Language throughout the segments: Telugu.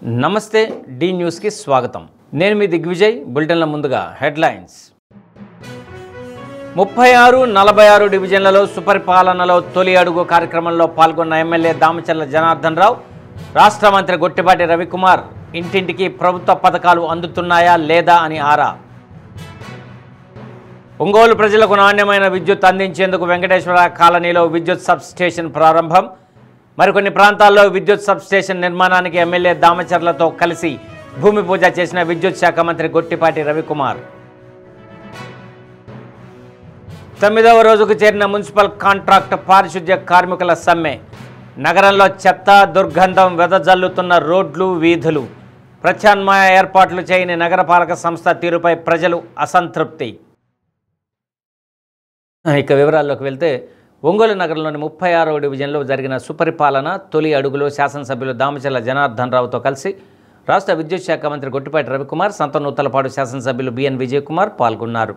నమస్తే డి న్యూస్ కి స్వాగతం. నేను మీ దిగ్విజయ్. బులెటిన్ల ముందుగా హెడ్లైన్స్. 36-46 డివిజన్లలో సుపరిపాలనలో తొలి అడుగు కార్యక్రమంలో పాల్గొన్న ఎమ్మెల్యే దామచర్ల జనార్దన్ రావు, రాష్ట్ర మంత్రి గొట్టిపాటి రవికుమార్ ఇంటింటికి ప్రభుత్వ పథకాలు అందుతున్నాయా లేదా అని ఆరా. ఒంగోలు ప్రజలకు నాణ్యమైన విద్యుత్ అందించేందుకు వెంకటేశ్వర కాలనీలో విద్యుత్ సబ్ స్టేషన్ ప్రారంభం. మరికొన్ని ప్రాంతాల్లో విద్యుత్ సబ్ స్టేషన్ నిర్మాణానికి ఎమ్మెల్యే దామచర్లతో కలిసి భూమి పూజ చేసిన విద్యుత్ శాఖ మంత్రి గొట్టిపాటి రవికుమార్. 9వ రోజుకు చేరిన మున్సిపల్ కాంట్రాక్ట్ పారిశుద్ధ్య కార్మికుల సమ్మె. నగరంలో చెత్త దుర్గంధం వెదజల్లుతున్న రోడ్లు, వీధులు. ప్రత్యామ్నాయ ఏర్పాట్లు చేయని నగరపాలక సంస్థ తీరుపై ప్రజలు అసంతృప్తి. ఇక వివరాల్లోకి వెళ్తే, ఒంగోలు నగరంలోని 36వ డివిజన్లో జరిగిన సుపరిపాలన తొలి అడుగులో శాసనసభ్యులు దామచర్ల జనార్దన్ రావుతో కలిసి రాష్ట్ర విద్యుత్ శాఖ మంత్రి గొట్టిపాటి రవికుమార్, సంతనూతలపాడు శాసనసభ్యులు బిఎన్ విజయకుమార్ పాల్గొన్నారు.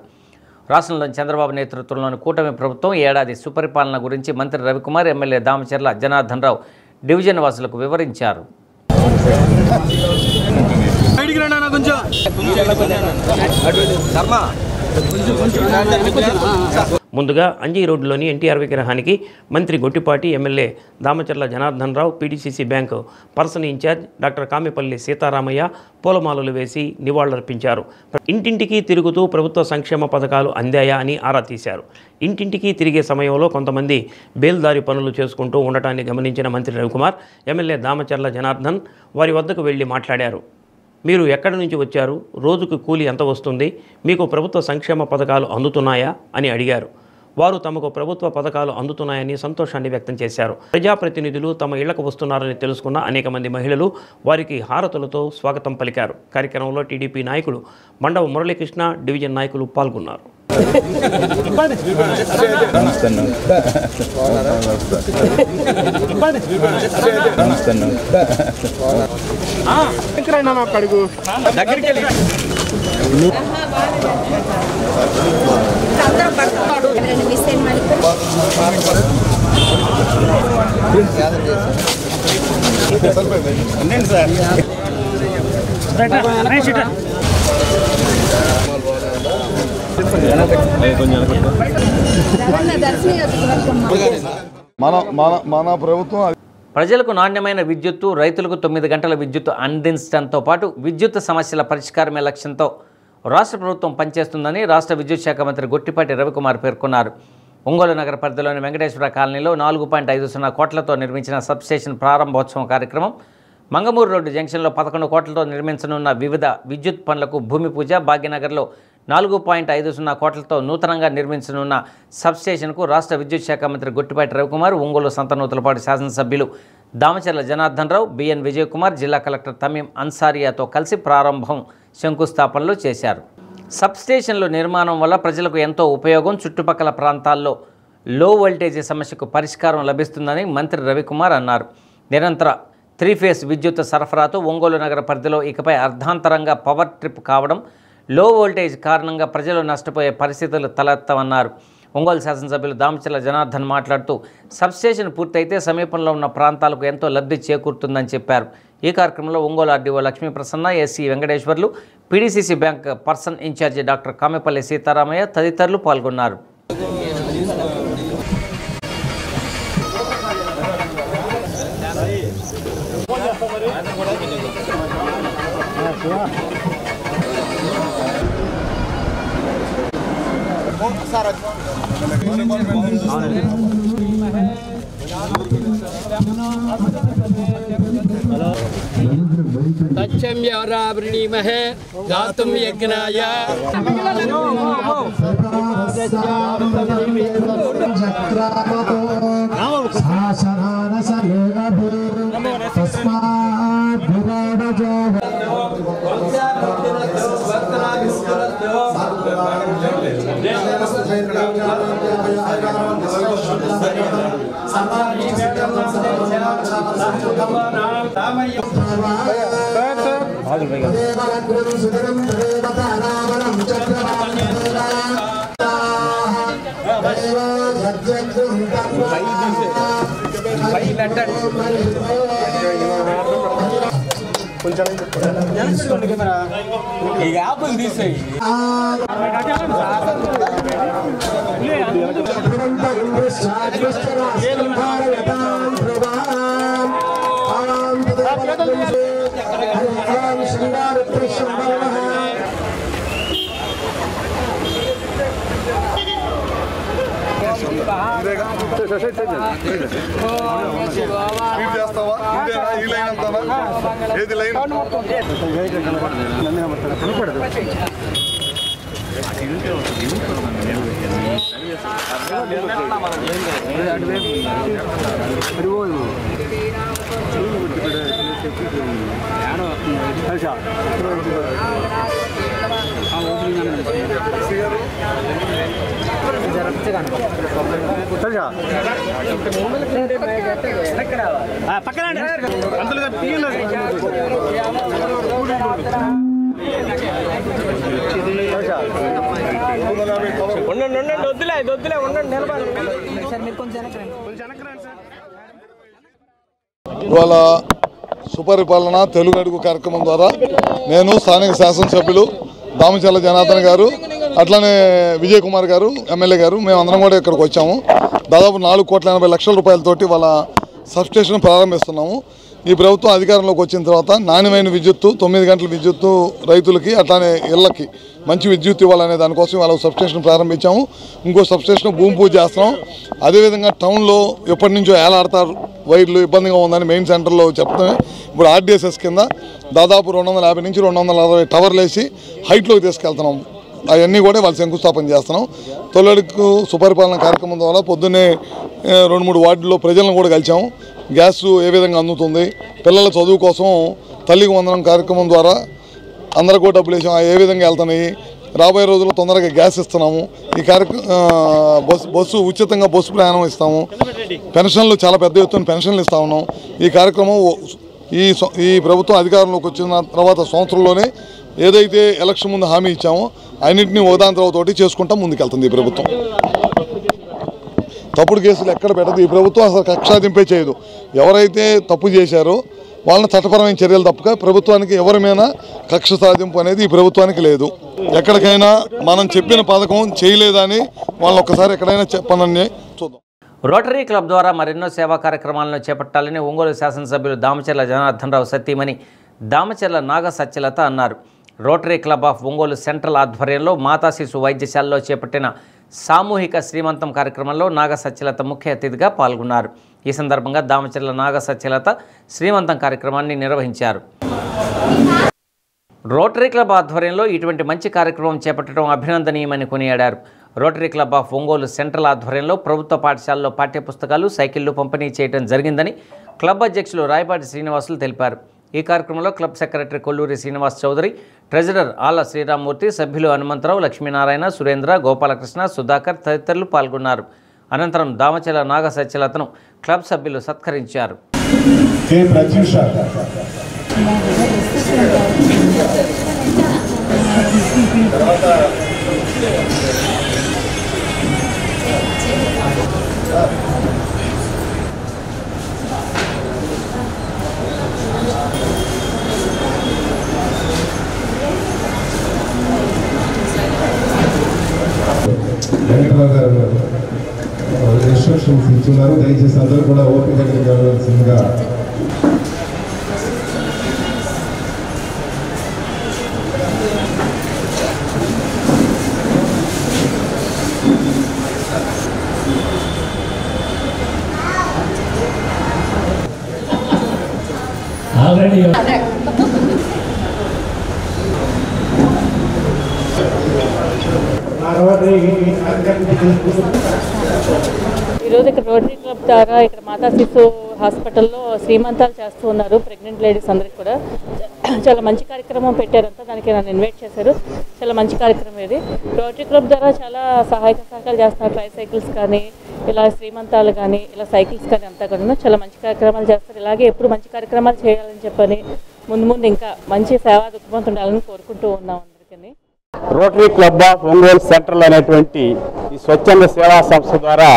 రాష్ట్రంలోని చంద్రబాబు నేతృత్వంలోని కూటమి ప్రభుత్వం ఏడాది సుపరిపాలన గురించి మంత్రి రవికుమార్, ఎమ్మెల్యే దామచర్ల జనార్దన్ రావు డివిజన్ వాసులకు వివరించారు. ముందుగా అంజీ రోడ్డులోని ఎన్టీఆర్ విగ్రహానికి మంత్రి Gottipati, MLA Damacharla Janardhan Rao, PDCC bank person in charge doctor Kamepalli Seetharamaiah పూలమాలలు వేసి నివాళులర్పించారు. ఇంటింటికి తిరుగుతూ ప్రభుత్వ సంక్షేమ పథకాలు అందాయా అని ఆరా తీశారు. ఇంటింటికి తిరిగే సమయంలో కొంతమంది బేల్దారి పనులు చేసుకుంటూ ఉండటాన్ని గమనించిన మంత్రి రవికుమార్, ఎమ్మెల్యే దామచర్ల జనార్దన్ వారి వద్దకు వెళ్లి మాట్లాడారు. మీరు ఎక్కడి నుంచి వచ్చారు, రోజుకు కూలి ఎంత వస్తుంది, మీకు ప్రభుత్వ సంక్షేమ పథకాలు అందుతున్నాయా అని అడిగారు. వారు తమకు ప్రభుత్వ పథకాలు అందుతున్నాయని సంతోషాన్ని వ్యక్తం చేశారు. ప్రజాప్రతినిధులు తమ ఇళ్లకు వస్తున్నారని తెలుసుకున్న అనేక మంది మహిళలు వారికి హారతులతో స్వాగతం పలికారు. కార్యక్రమంలో టీడీపీ నాయకులు మండవ మురళీకృష్ణ, డివిజన్ నాయకులు పాల్గొన్నారు. మన ప్రభుత్వం ప్రజలకు నాణ్యమైన విద్యుత్తు, రైతులకు 9 గంటల విద్యుత్తు అందించడంతో పాటు విద్యుత్ సమస్యల పరిష్కారమే లక్ష్యంతో రాష్ట్ర ప్రభుత్వం పనిచేస్తుందని రాష్ట్ర విద్యుత్ శాఖ మంత్రి గొట్టిపాటి రవికుమార్ పేర్కొన్నారు. ఒంగోలు నగర పరిధిలోని వెంకటేశ్వర కాలనీలో 4.50 కోట్లతో నిర్మించిన సబ్స్టేషన్ ప్రారంభోత్సవం కార్యక్రమం, మంగమూరు రోడ్డు జంక్షన్లో 11 కోట్లతో నిర్మించనున్న వివిధ విద్యుత్ పనులకు భూమి పూజ, భాగ్యనగర్లో 4.50 కోట్లతో నూతనంగా నిర్మించనున్న సబ్స్టేషన్కు రాష్ట్ర విద్యుత్ శాఖ మంత్రి గొట్టిపాటి రవికుమార్, ఒంగోలు సంతనూతలపాడు శాసనసభ్యులు దామచర్ల జనార్దన్ రావు, బిఎన్ విజయకుమార్, జిల్లా కలెక్టర్ తమీం అన్సారియాతో కలిసి ప్రారంభం, శంకుస్థాపనలు చేశారు. సబ్స్టేషన్ల నిర్మాణం వల్ల ప్రజలకు ఎంతో ఉపయోగం, చుట్టుపక్కల ప్రాంతాల్లో లో వోల్టేజీ సమస్యకు పరిష్కారం లభిస్తుందని మంత్రి రవికుమార్ అన్నారు. నిరంతర 3 ఫేజ్ విద్యుత్ సరఫరాతో ఒంగోలు నగర పరిధిలో ఇకపై అర్ధాంతరంగా పవర్ ట్రిప్ కావడం, లో వోల్టేజ్ కారణంగా ప్రజలు నష్టపోయే పరిస్థితులు తలెత్తవన్నారు. ఒంగోలు శాసనసభ్యులు దామచర్ల జనార్దన్ మాట్లాడుతూ సబ్స్టేషన్ పూర్తయితే సమీపంలో ఉన్న ప్రాంతాలకు ఎంతో లబ్ధి చేకూరుతుందని చెప్పారు. ఈ కార్యక్రమంలో Ongole RDO Lakshmiprasanna, SC Venkateswarlu, PDCC bank person incharge doctor Kamepalli Seetharamaiah తదితరులు పాల్గొన్నారు. तच्छम्यारावृणीमहे गातुं यज्ञाय ఇవాళ సుపరిపాలన తెలుగు అడుగు కార్యక్రమం ద్వారా నేను స్థానిక శాసనసభ్యులు దామచర్ల జనార్దన్ గారు అట్లానే విజయ్ కుమార్ గారు ఎమ్మెల్యే గారు మేమందరం కూడా ఇక్కడికి వచ్చాము. దాదాపు 4,80,00,000 రూపాయలతోటి వాళ్ళ సబ్స్టేషన్ ప్రారంభిస్తున్నాము. ఈ ప్రభుత్వం అధికారంలోకి వచ్చిన తర్వాత నాణ్యమైన విద్యుత్తు 9 గంటల విద్యుత్తు రైతులకి అట్లానే ఇళ్లకి మంచి విద్యుత్ ఇవ్వాలనే దానికోసం వాళ్ళ సబ్స్టేషన్ ప్రారంభించాము. ఇంకో సబ్స్టేషన్ భూమి పూజ చేస్తున్నాం. అదేవిధంగా టౌన్లో ఎప్పటి నుంచో ఏలాడతారు వైర్లు ఇబ్బందిగా ఉందని మెయిన్ సెంటర్లో చెప్తామే. ఇప్పుడు ఆర్డీఎస్ఎస్ కింద దాదాపు 250 నుంచి 260 టవర్లు వేసి హైట్లోకి తీసుకెళ్తున్నాం. అవన్నీ కూడా వాళ్ళు శంకుస్థాపన చేస్తున్నాం. తొలడుకు సుపరిపాలన కార్యక్రమం ద్వారా పొద్దున్నే 2-3 వార్డుల్లో ప్రజలను కూడా కలిసాము. గ్యాస్ ఏ విధంగా అందుతుంది, పిల్లల చదువు కోసం తల్లికి వందనం కార్యక్రమం ద్వారా అందరూ కూడా డబ్బులు వేసాం, ఏ విధంగా వెళ్తున్నాయి, రాబోయే రోజుల్లో తొందరగా గ్యాస్ ఇస్తున్నాము. ఈ బస్సు ఉచితంగా బస్సు ప్రయాణం ఇస్తాము. పెన్షన్లు చాలా పెద్ద ఎత్తున పెన్షన్లు ఇస్తా ఉన్నాం. ఈ కార్యక్రమం ఈ ప్రభుత్వం అధికారంలోకి వచ్చిన తర్వాత సంవత్సరంలోనే ఏదైతే ఎలక్షన్ ముందు హామీ ఇచ్చామో అన్నింటినీ ఒకదాని తర్వాత చేసుకుంటా ముందుకెళ్తుంది ఈ ప్రభుత్వం. తప్పుడు కేసులు ఎక్కడ పెట్టదు ఈ ప్రభుత్వం. అసలు కక్షాదింపే చేయదు. ఎవరైతే తప్పు చేశారో వాళ్ళని చట్టపరమైన చర్యలు తప్పక ప్రభుత్వానికి ఎవరి మీద కక్ష సాధింపు అనేది ఈ ప్రభుత్వానికి లేదు. ఎక్కడికైనా మనం చెప్పిన పథకం చేయలేదని వాళ్ళని ఒక్కసారి ఎక్కడైనా చెప్పనని చూద్దాం. రోటరీ క్లబ్ ద్వారా మరెన్నో సేవా కార్యక్రమాలను చేపట్టాలని ఒంగోలు శాసనసభ్యులు దామచర్ల జనార్దన్ రావు సతీమణి దామచర్ల నాగ సత్యలత అన్నారు. Rotary club of Ongole central ఆధ్వర్యంలో మాతా శిశు వైద్యశాలలో చేపట్టిన సామూహిక శ్రీమంతం కార్యక్రమంలో నాగ సత్యలత ముఖ్య అతిథిగా పాల్గొన్నారు. ఈ సందర్భంగా దామచర్ల నాగ సత్యలత శ్రీమంతం కార్యక్రమాన్ని నిర్వహించారు. రోటరీ క్లబ్ ఆధ్వర్యంలో ఇటువంటి మంచి కార్యక్రమం చేపట్టడం అభినందనీయమని కొనియాడారు. Rotary club of Ongole central ఆధ్వర్యంలో ప్రభుత్వ పాఠశాలలో పాఠ్యపుస్తకాలు, సైకిళ్లు పంపిణీ చేయడం జరిగిందని క్లబ్ అధ్యక్షులు రాయపాటి శ్రీనివాసులు తెలిపారు. ఈ కార్యక్రమంలో club secretary Kolluri Srinivas Chowdary, treasurer Alla Sriramamurthy, సభ్యులు హనుమంతరావు, లక్ష్మీనారాయణ, సురేంద్ర, గోపాలకృష్ణ, సుధాకర్ తదితరులు పాల్గొన్నారు. అనంతరం దామచర్ల నాగ సత్యలతను క్లబ్ సభ్యులు సత్కరించారు. వెంకటరావు గారు ఇన్స్ట్రక్షన్స్ ఇస్తున్నారు. దయచేసి అందరూ కూడా ఓపిక కావాల్సిందిగా ఈరోజు ఇక్కడ రోటరీ క్లబ్ ద్వారా ఇక్కడ మాతా శిశు హాస్పిటల్లో శ్రీమంతాలు చేస్తూ ఉన్నారు. ప్రెగ్నెంట్ లేడీస్ అందరికి కూడా చాలా మంచి కార్యక్రమం పెట్టారంతా. దానికి నన్ను ఇన్వైట్ చేశారు. చాలా మంచి కార్యక్రమం ఇది. రోటరీ క్లబ్ ద్వారా చాలా సహాయక సహకారాలు చేస్తున్నారు. ట్రై సైకిల్స్ కానీ, ఇలా శ్రీమంతాలు కానీ, ఇలా సైకిల్స్ కానీ అంతా కూడా చాలా మంచి కార్యక్రమాలు చేస్తారు. ఇలాగే ఎప్పుడు మంచి కార్యక్రమాలు చేయాలని చెప్పని ముందు ఇంకా మంచి సేవా దృక్పథం ఉండాలని కోరుకుంటూ ఉన్నాం అందరికీ. Rotary club of Ongole central అనేటువంటి ఈ స్వచ్ఛంద సేవా సంస్థ ద్వారా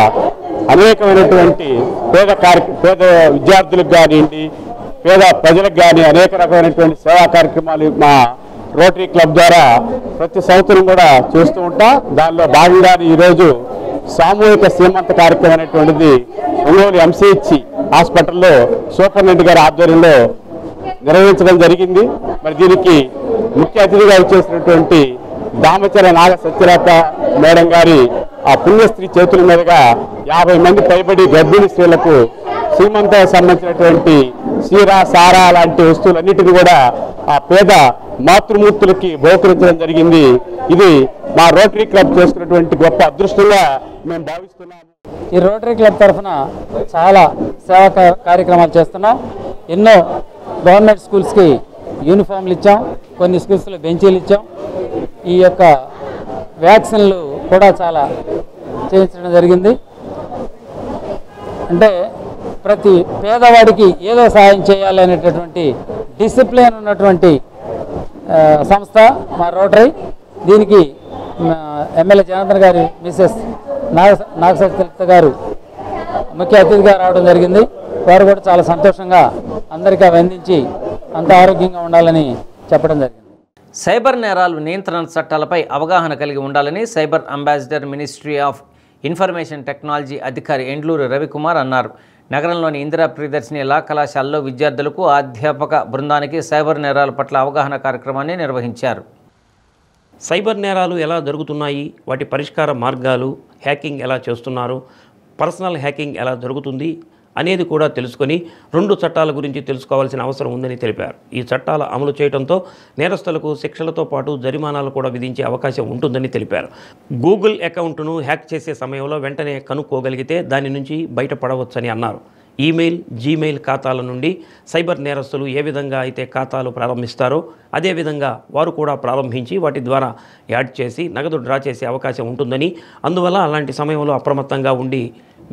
అనేకమైనటువంటి పేద విద్యార్థులకు కానివ్వండి, పేద ప్రజలకు కానీ అనేక రకమైనటువంటి సేవా కార్యక్రమాలు మా రోటరీ క్లబ్ ద్వారా ప్రతి సంవత్సరం కూడా చేస్తూ ఉంటాం. దానిలో భాగంగానే ఈరోజు సామూహిక సీమంత కార్యక్రమం అనేటువంటిది ఒంగోలు MCH హాస్పిటల్లో సూపరింటెండెంట్ గారి ఆధ్వర్యంలో నిర్వహించడం జరిగింది. మరి దీనికి ముఖ్య అతిథిగా వచ్చేసినటువంటి దామచర్ల నాగ సత్యలత మేడం గారి ఆ పుణ్యస్త్రీ చేతుల మీదుగా 50 మంది పైబడి గర్భిణీ స్త్రీలకు సీమంతానికి సంబంధించినటువంటి చీర సారా లాంటి వస్తువులన్నిటిని కూడా ఆ పేద మాతృమూర్తులకి బహుకరించడం జరిగింది. ఇది మా రోటరీ క్లబ్ చేసుకున్నటువంటి గొప్ప అదృష్టంగా మేము భావిస్తున్నాము. ఈ రోటరీ క్లబ్ తరఫున చాలా సేవా కార్యక్రమాలు చేస్తున్నాం. ఎన్నో గవర్నమెంట్ స్కూల్స్కి యూనిఫామ్లు ఇచ్చాం, కొన్ని స్కూల్స్లో బెంచీలు ఇచ్చాం. ఈ యొక్క వ్యాక్సిన్లు కూడా చాలా చేయించడం జరిగింది. అంటే ప్రతి పేదవాడికి ఏదో సహాయం చేయాలి అనేటటువంటి డిసిప్లిన్ ఉన్నటువంటి సంస్థ మా రోటరీ. దీనికి ఎమ్మెల్యే జనార్దన్ గారి మిసెస్ నాగసత్యలత గారు ముఖ్య అతిథిగా రావడం జరిగింది. వారు కూడా చాలా సంతోషంగా అందరికీ అందించి అంత ఆరోగ్యంగా ఉండాలని చెప్పడం జరిగింది. సైబర్ నేరాలు నియంత్రణ చట్టాలపై అవగాహన కలిగి ఉండాలని cyber ambassador ministry of information technology అధికారి ఎండ్లూరు రవికుమార్ అన్నారు. నగరంలోని ఇందిరా ప్రియదర్శిని లా కళాశాలలో విద్యార్థులకు అధ్యాపక బృందానికి సైబర్ నేరాల పట్ల అవగాహన కార్యక్రమాన్ని నిర్వహించారు. సైబర్ నేరాలు ఎలా జరుగుతున్నాయి, వాటి పరిష్కార మార్గాలు, హ్యాకింగ్ ఎలా చేస్తున్నారు, పర్సనల్ హ్యాకింగ్ ఎలా జరుగుతుంది అనేది కూడా తెలుసుకొని 2 చట్టాల గురించి తెలుసుకోవాల్సిన అవసరం ఉందని తెలిపారు. ఈ చట్టాల అమలు చేయడంతో నేరస్తులకు శిక్షలతో పాటు జరిమానాలు కూడా విధించే అవకాశం ఉంటుందని తెలిపారు. గూగుల్ అకౌంట్ను హ్యాక్ చేసే సమయంలో వెంటనే కనుక్కోగలిగితే దాని నుంచి బయటపడవచ్చని అన్నారు. ఈమెయిల్, జీమెయిల్ ఖాతాల నుండి సైబర్ నేరస్తులు ఏ విధంగా అయితే ఖాతాలు ప్రారంభిస్తారో అదేవిధంగా వారు కూడా ప్రారంభించి వాటి ద్వారా యాడ్ చేసి నగదు డ్రా చేసే అవకాశం ఉంటుందని, అందువల్ల అలాంటి సమయంలో అప్రమత్తంగా ఉండి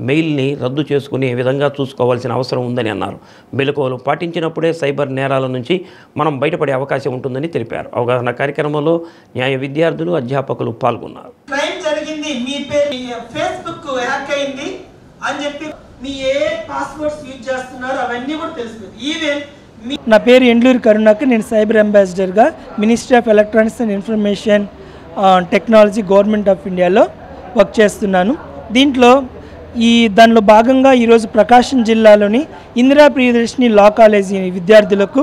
మెయిల్ని రద్దు చేసుకునే విధంగా చూసుకోవాల్సిన అవసరం ఉందని అన్నారు. మెలకువలు పాటించినప్పుడే సైబర్ నేరాల నుంచి మనం బయటపడే అవకాశం ఉంటుందని తెలిపారు. అవగాహన కార్యక్రమంలో న్యాయ విద్యార్థులు, అధ్యాపకులు పాల్గొన్నారు. క్రైమ్ జరిగింది, మీ ఫేస్బుక్ హ్యాక్ అయింది అని చెప్పి మీ ఏ పాస్వర్డ్స్ యూజ్ చేస్తున్నారు అవన్నీ కూడా తెలుస్తుంది. ఈవెన్ నా పేరు ఎండ్లూరు కరుణాకర్. నేను సైబర్ అంబాసిడర్గా ministry of electronics and information technology government of ఇండియాలో వర్క్ చేస్తున్నాను. దానిలో భాగంగా ఈరోజు ప్రకాశం జిల్లాలోని ఇందిరా ప్రియదర్శిని లా కాలేజీ విద్యార్థులకు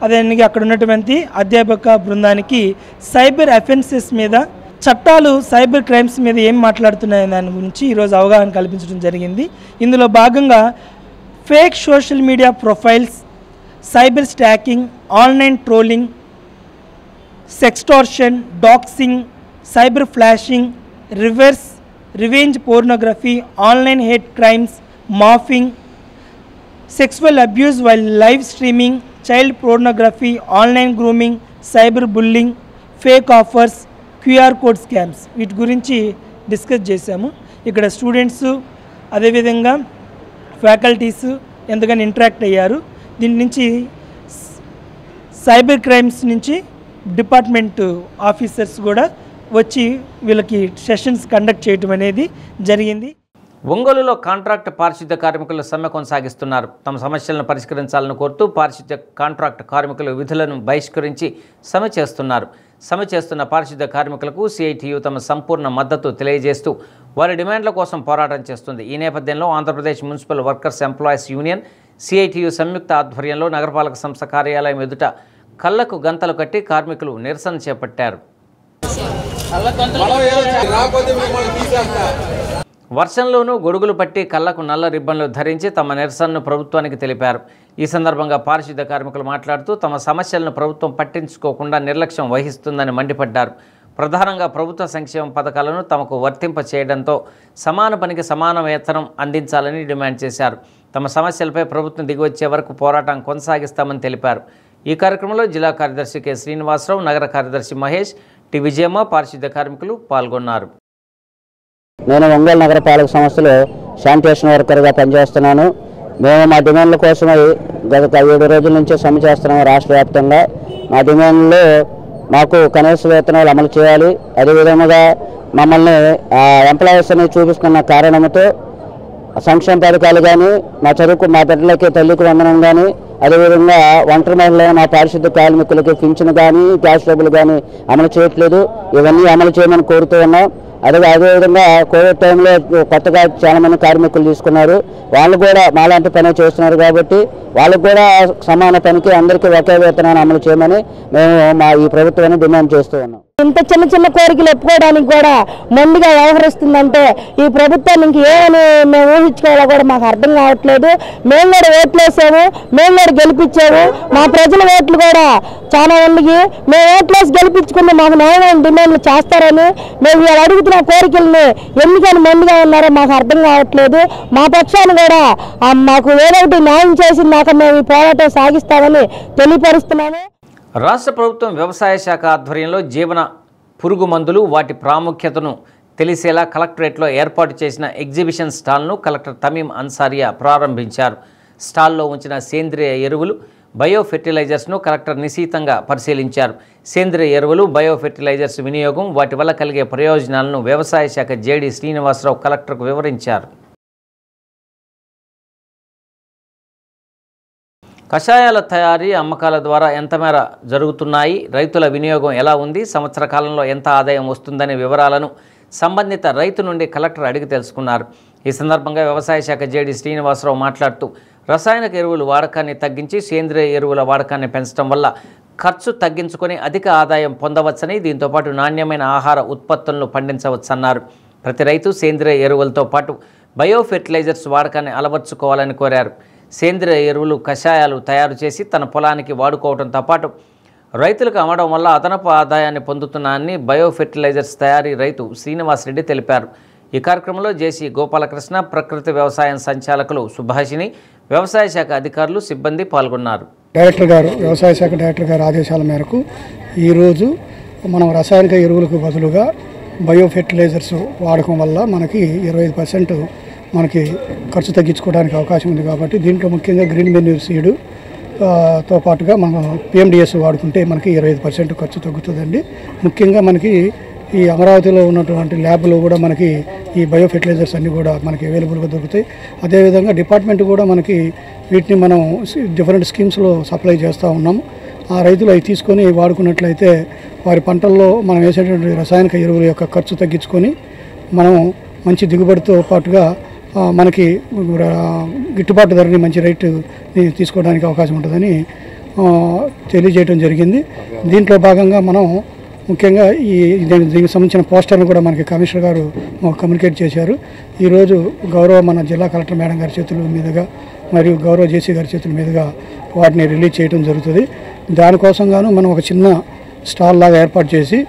అదేవిధంగా అక్కడ ఉన్నటువంటి అధ్యాపక బృందానికి సైబర్ అఫెన్సెస్ మీద, చట్టాలు సైబర్ క్రైమ్స్ మీద ఏం మాట్లాడుతున్నాయని దాని గురించి ఈరోజు అవగాహన కల్పించడం జరిగింది. ఇందులో భాగంగా fake social media profiles, cyber stalking, online trolling, sextortion, doxxing, cyber flashing, revenge pornography, online hate crimes, morphing, sexual abuse while live streaming, child pornography, online grooming, cyber bullying, fake offers, QR code scams వీటి గురించి డిస్కస్ చేశాము. ఇక్కడ స్టూడెంట్స్ అదేవిధంగా ఫ్యాకల్టీస్ ఎంతగానో ఇంటరాక్ట్ అయ్యారు. దీని నుంచి సైబర్ క్రైమ్స్ నుంచి డిపార్ట్మెంట్ ఆఫీసర్స్ కూడా వచ్చి వీళ్ళకి సెషన్స్ కండక్ట్ చేయడం అనేది జరిగింది. ఒంగోలులో కాంట్రాక్ట్ పారిశుద్ధ్య కార్మికులు సమ్మె కొనసాగిస్తున్నారు. తమ సమస్యలను పరిష్కరించాలని కోరుతూ పారిశుద్ధ్య కాంట్రాక్ట్ కార్మికులు విధులను బహిష్కరించి సమ్మె చేస్తున్నారు. సమ్మె చేస్తున్న పారిశుద్ధ్య కార్మికులకు CITU తమ సంపూర్ణ మద్దతు తెలియజేస్తూ వారి డిమాండ్ల కోసం పోరాటం చేస్తుంది. ఈ నేపథ్యంలో Andhra Pradesh municipal workers employees union CITU సంయుక్త ఆధ్వర్యంలో నగరపాలక సంస్థ కార్యాలయం ఎదుట కళ్లకు గంతలు కట్టి కార్మికులు నిరసన చేపట్టారు. వర్షంలోనూ గొడుగులు పట్టి కళ్లకు నల్ల రిబ్బన్లు ధరించి తమ నిరసనను ప్రభుత్వానికి తెలిపారు. ఈ సందర్భంగా పారిశుద్ధ్య కార్మికులు మాట్లాడుతూ తమ సమస్యలను ప్రభుత్వం పట్టించుకోకుండా నిర్లక్ష్యం వహిస్తుందని మండిపడ్డారు. ప్రధానంగా ప్రభుత్వ సంక్షేమ పథకాలను తమకు వర్తింప చేయడంతో సమాన పనికి సమాన వేతనం అందించాలని డిమాండ్ చేశారు. తమ సమస్యలపై ప్రభుత్వం దిగివచ్చే వరకు పోరాటం కొనసాగిస్తామని తెలిపారు. ఈ కార్యక్రమంలో జిల్లా కార్యదర్శి కె శ్రీనివాసరావు, నగర కార్యదర్శి మహేష్, టి విజయమ్మ, పారిశుద్ధ్య కార్మికులు పాల్గొన్నారు. నేను ఒంగోలు నగరపాలక సంస్థలో శానిటేషన్ వర్కర్గా పనిచేస్తున్నాను. మేము మా డిమాండ్ల కోసమై గత 7 రోజుల నుంచి సమ్మె చేస్తున్నాము రాష్ట్ర వ్యాప్తంగా. మా డిమాండ్లో మాకు కనీస వేతనాలు అమలు చేయాలి. అదేవిధంగా మమ్మల్ని ఎంప్లాయీస్ అని చూపిస్తున్న కారణంతో సంక్షేమ పథకాలు కానీ, మా బిడ్డలకి తల్లికి వందనం కానీ, అదేవిధంగా ఒంటరి మహిళలైన పారిశుద్ధ కార్మికులకి పింఛను కానీ గ్యాస్ డబ్బులు కానీ అమలు చేయట్లేదు. ఇవన్నీ అమలు చేయమని కోరుతూ ఉన్నాం. అదేవిధంగా కోవిడ్ టైంలో కొత్తగా చాలామంది కార్మికులు తీసుకున్నారు. వాళ్ళు కూడా మాలాంటి పని చేస్తున్నారు కాబట్టి వాళ్ళకు కూడా సమాన పనికి అందరికీ ఒకే వేతనాన్ని అమలు చేయమని మేము ఈ ప్రభుత్వాన్ని డిమాండ్ చేస్తూ ఉన్నాం. ఇంత చిన్న చిన్న కోరికలు ఒప్పుకోవడానికి కూడా మొండిగా వ్యవహరిస్తుందంటే ఈ ప్రభుత్వాన్ని ఇంకేమని మేము ఊహించుకోవాలో కూడా మాకు అర్థం కావట్లేదు. మేము కూడా ఓట్లు వేసాము, మేము కూడా గెలిపించాము. మా ప్రజల ఓట్లు కూడా చాలా ఉన్నాయి. మేము ఓట్లేసి గెలిపించుకుని మాకు న్యాయమైన డిమాండ్లు చేస్తారని మేము వీళ్ళు అడుగుతున్న కోరికల్ని ఎందుకని మొండిగా ఉన్నారో మాకు అర్థం కావట్లేదు. మా పక్షాన్ని కూడా మాకు ఏదో ఒకటి న్యాయం చేసిందాక మేము ఈ పోరాటం సాగిస్తామని తెలియపరుస్తున్నాము. రాష్ట్ర ప్రభుత్వం వ్యవసాయ శాఖ ఆధ్వర్యంలో జీవన పురుగు మందులు వాటి ప్రాముఖ్యతను తెలిసేలా కలెక్టరేట్లో ఏర్పాటు చేసిన ఎగ్జిబిషన్ స్టాల్ను కలెక్టర్ తమీం అన్సారియా ప్రారంభించారు. స్టాల్లో ఉంచిన సేంద్రియ ఎరువులు, బయో ఫెర్టిలైజర్స్ను కలెక్టర్ నిశితంగా పరిశీలించారు. సేంద్రియ ఎరువులు, బయో ఫెర్టిలైజర్స్ వినియోగం, వాటి వల్ల కలిగే ప్రయోజనాలను వ్యవసాయ శాఖ జేడీ శ్రీనివాసరావు కలెక్టర్కు వివరించారు. కషాయాల తయారీ, అమ్మకాల ద్వారా ఎంత మేర జరుగుతున్నాయి, రైతుల వినియోగం ఎలా ఉంది, సంవత్సర కాలంలో ఎంత ఆదాయం వస్తుందనే వివరాలను సంబంధిత రైతు నుండి కలెక్టర్ అడిగి తెలుసుకున్నారు. ఈ సందర్భంగా వ్యవసాయ శాఖ జేడీ శ్రీనివాసరావు మాట్లాడుతూ రసాయనిక ఎరువుల వాడకాన్ని తగ్గించి సేంద్రియ ఎరువుల వాడకాన్ని పెంచడం వల్ల ఖర్చు తగ్గించుకొని అధిక ఆదాయం పొందవచ్చని, దీంతోపాటు నాణ్యమైన ఆహార ఉత్పత్తులను పండించవచ్చన్నారు. ప్రతి రైతు సేంద్రియ ఎరువులతో పాటు బయో ఫెర్టిలైజర్స్ వాడకాన్ని అలవర్చుకోవాలని కోరారు. సేంద్రియ ఎరువులు, కషాయాలు తయారు చేసి తన పొలానికి వాడుకోవడంతో పాటు రైతులకు అమ్మడం వల్ల అదనపు ఆదాయాన్ని పొందుతున్నానని బయో ఫెర్టిలైజర్స్ తయారీ రైతు శ్రీనివాసరెడ్డి తెలిపారు. ఈ కార్యక్రమంలో జేసీ గోపాలకృష్ణ, ప్రకృతి వ్యవసాయం సంచాలకులు సుభాషిణి, వ్యవసాయ శాఖ అధికారులు, సిబ్బంది పాల్గొన్నారు. వ్యవసాయ శాఖ డైరెక్టర్ గారు ఆదేశాల మేరకు ఈరోజు మనం రసాయనిక ఎరువులకు బదులుగా బయో ఫెర్టిలైజర్స్ వాడకం వల్ల మనకి 25% మనకి ఖర్చు తగ్గించుకోవడానికి అవకాశం ఉంది. కాబట్టి దీంట్లో ముఖ్యంగా గ్రీన్ మెన్యూర్ సీడ్ తో పాటుగా మనం PMDS వాడుకుంటే మనకి 25% ఖర్చు తగ్గుతుందండి. ముఖ్యంగా మనకి ఈ అమరావతిలో ఉన్నటువంటి ల్యాబ్లో కూడా మనకి ఈ బయో ఫెర్టిలైజర్స్ అన్నీ కూడా మనకి అవైలబుల్గా దొరుకుతాయి. అదేవిధంగా డిపార్ట్మెంట్ కూడా మనకి వీటిని మనం డిఫరెంట్ స్కీమ్స్లో సప్లై చేస్తూ ఉన్నాము. ఆ రైతులు అవి తీసుకొని వాడుకున్నట్లయితే వారి పంటల్లో మనం వేసేటువంటి రసాయనిక ఎరువుల యొక్క ఖర్చు తగ్గించుకొని మనం మంచి దిగుబడితో పాటుగా మనకి గిట్టుబాటు ధరని మంచి రేటుని తీసుకోవడానికి అవకాశం ఉంటుందని తెలియజేయడం జరిగింది. దీంట్లో భాగంగా మనం ముఖ్యంగా దీనికి సంబంధించిన పోస్టర్ను కూడా మనకి కమిషనర్ గారు కమ్యూనికేట్ చేశారు. ఈరోజు గౌరవ మన జిల్లా కలెక్టర్ మేడం గారి చేతుల మీదుగా మరియు గౌరవ జేసీ గారి చేతుల మీదుగా వాటిని రిలీజ్ చేయడం జరుగుతుంది. దానికోసంగాను మనం ఒక చిన్న స్టాల్ లాగా ఏర్పాటు చేసి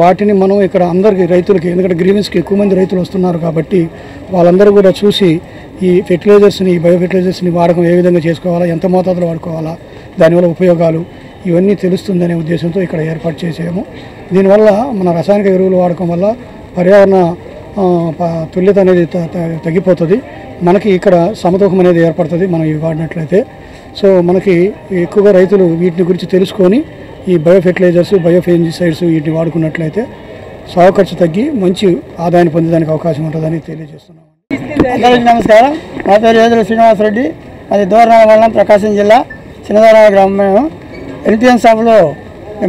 వాటిని మనం ఇక్కడ అందరికీ రైతులకి, ఎందుకంటే గ్రీవెన్స్కి ఎక్కువ మంది రైతులు వస్తున్నారు కాబట్టి వాళ్ళందరూ కూడా చూసి ఈ ఫెర్టిలైజర్స్ని, ఈ బయో ఫెర్టిలైజర్స్ని వాడకం ఏ విధంగా చేసుకోవాలా, ఎంత మోతాదులో వాడుకోవాలా, దానివల్ల ఉపయోగాలు ఇవన్నీ తెలుస్తుందనే ఉద్దేశంతో ఇక్కడ ఏర్పాటు చేసాము. దీనివల్ల మన రసాయనిక ఎరువులు వాడకం వల్ల పర్యావరణ తుల్యత అనేది తగ్గిపోతుంది. మనకి ఇక్కడ సమతూకం అనేది ఏర్పడుతుంది మనం ఇవి వాడినట్లయితే. సో మనకి ఎక్కువగా రైతులు వీటిని గురించి తెలుసుకొని ఈ బయో ఫెర్టిలైజర్స్, బయో ఫెంజిసైడ్స్ వీటిని వాడుకున్నట్లయితే సాగు ఖర్చు తగ్గి మంచి ఆదాయాన్ని పొందడానికి అవకాశం ఉంటుందని తెలియజేస్తున్నాం. అందరికీ నమస్కారం. నా పేరు ఏదుల శ్రీనివాసరెడ్డి. అది దూరనాల మండలం, ప్రకాశం జిల్లా, చిన్నదోరాల గ్రామం. ఎల్పిఎన్ షాప్లో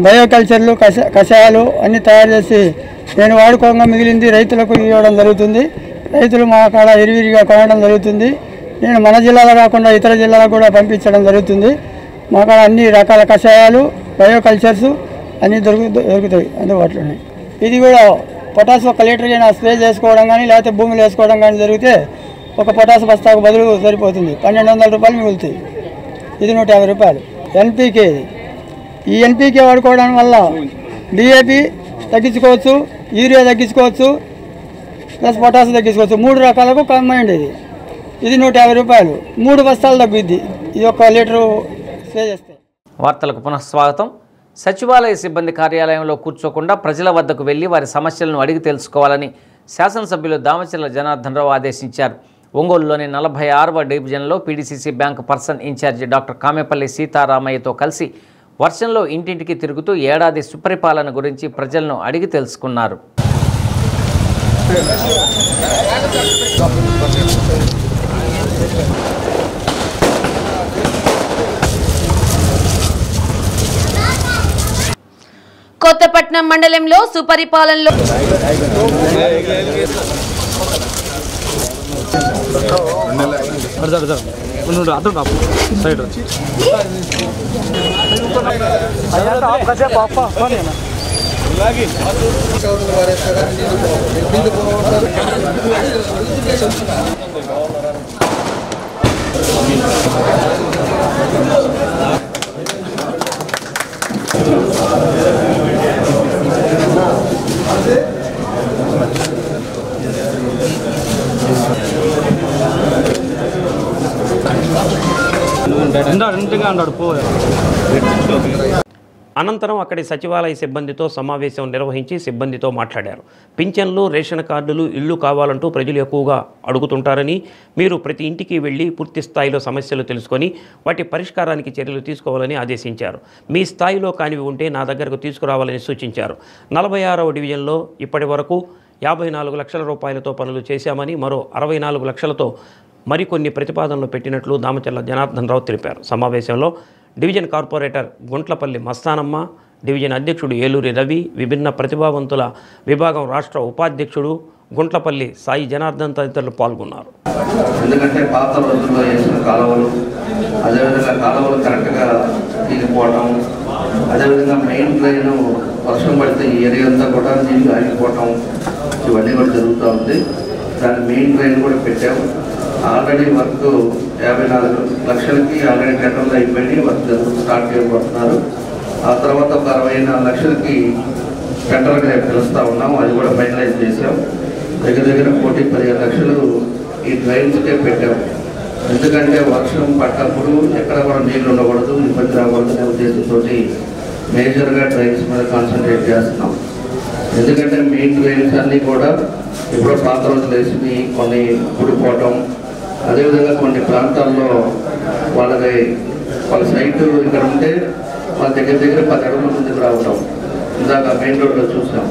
బయోకల్చర్లు, కషాయాలు అన్నీ తయారు చేసి నేను వాడుకోగా మిగిలింది రైతులకు ఇవ్వడం జరుగుతుంది. రైతులు మా కాడ ఎరివిరిగా కొనడం జరుగుతుంది. నేను మన జిల్లాలో కాకుండా ఇతర జిల్లాలకు కూడా పంపించడం జరుగుతుంది. మా కాడ అన్ని రకాల కషాయాలు, బయోకల్చర్స్ అన్నీ దొరుకుతాయి, అందుబాటులో ఉన్నాయి. ఇది కూడా పొటాష్ 1 లీటర్కి స్ప్రే చేసుకోవడం కానీ లేకపోతే భూమిలో వేసుకోవడం కానీ జరిగితే ఒక పొటాష్ బస్తాకు బదులు సరిపోతుంది. 1200 రూపాయలు మిగులుతాయి. ఇది 150 రూపాయలు. ఎన్పీకే, ఈ ఎన్పీకే వాడుకోవడం వల్ల డిఏపి తగ్గించుకోవచ్చు, యూరియా తగ్గించుకోవచ్చు, ప్లస్ పొటాష్ తగ్గించుకోవచ్చు. 3 రకాలకు కంబైండ్ ఇది 150 రూపాయలు. 3 బస్తాలు తగ్గుద్ది ఇది 1 లీటరు స్ప్రే చేస్తే. వార్తలకు పునఃస్వాగతం. సచివాలయ సిబ్బంది కార్యాలయంలో కూర్చోకుండా ప్రజల వద్దకు వెళ్లి వారి సమస్యలను అడిగి తెలుసుకోవాలని శాసనసభ్యులు దామచర్ల జనార్దన్ రావు ఆదేశించారు. ఒంగోలులోని 46వ డివిజన్లో PDCC bank person incharge doctor Kamepalli సీతారామయ్యతో కలిసి వర్షంలో ఇంటింటికి తిరుగుతూ ఏడాది సుపరిపాలన గురించి ప్రజలను అడిగి తెలుసుకున్నారు. కొత్తపట్నం మండలంలో సుపరిపాలనలో అనంతరం అక్కడి సచివాలయ సిబ్బందితో సమావేశం నిర్వహించి సిబ్బందితో మాట్లాడారు. పింఛన్లు, రేషన్ కార్డులు, ఇళ్లు కావాలంటూ ప్రజలు ఎక్కువగా అడుగుతుంటారని, మీరు ప్రతి ఇంటికి వెళ్లి పూర్తి స్థాయిలో సమస్యలు తెలుసుకొని వాటి పరిష్కారానికి చర్యలు తీసుకోవాలని ఆదేశించారు. మీ స్థాయిలో కానివి ఉంటే నా దగ్గరకు తీసుకురావాలని సూచించారు. 46వ డివిజన్లో ఇప్పటి వరకు 54 లక్షల రూపాయలతో పనులు చేశామని, మరో 64 లక్షలతో మరికొన్ని ప్రతిపాదనలు పెట్టినట్లు దామచర్ల జనార్దన్ రావు తెలిపారు. సమావేశంలో డివిజన్ కార్పొరేటర్ గుంట్లపల్లి మస్తానమ్మ, డివిజన్ అధ్యక్షుడు ఏలూరి రవి, విభిన్న ప్రతిభావంతుల విభాగం రాష్ట్ర ఉపాధ్యక్షుడు గుంట్లపల్లి సాయి జనార్దన్ తదితరులు పాల్గొన్నారు. ఎందుకంటే పాత రోజుల్లో వేసిన కాలువలు, అదేవిధంగా కాలువలు కరెక్ట్గా తీగిపోవటం, అదేవిధంగా మెయిన్ లైన్ వర్షం పడితే ఈ ఏరియా అంతా కూడా నీళ్ళు ఆగిపోవటం, ఇవన్నీ కూడా జరుగుతూ ఉంది. దాని మెయిన్ లైన్ కూడా పెట్టాము. ఆల్రెడీ వర్క్ 54 లక్షలకి ఆల్రెడీ టెండర్లు అయిపోయి వర్క్ స్టార్ట్ చేయబోతున్నారు. ఆ తర్వాత ఒక 64 లక్షలకి టెండర్గా పిలుస్తూ ఉన్నాము. అది కూడా ఫైనలైజ్ చేసాం. దగ్గర 15 లక్షలు ఈ డ్రైన్స్కే పెట్టాము. ఎందుకంటే వర్షం పడ్డప్పుడు ఎక్కడ కూడా నీళ్ళు ఉండకూడదు, ఇబ్బంది రాకూడదు అనే ఉద్దేశంతో మేజర్గా డ్రైన్స్ మీద కాన్సన్ట్రేట్ చేస్తున్నాం. ఎందుకంటే మెయిన్ డ్రైన్స్ అన్నీ కూడా ఇప్పుడు పాత రోజులు వేసి కొన్ని ఊడిపోవటం, అదేవిధంగా కొన్ని ప్రాంతాల్లో వాళ్ళ సైట్ ఇక్కడ ఉంటే వాళ్ళ దగ్గర 10 అడుగుల ముందుకు రావటం. ఇందాక మెయిన్ రోడ్లో చూసాం.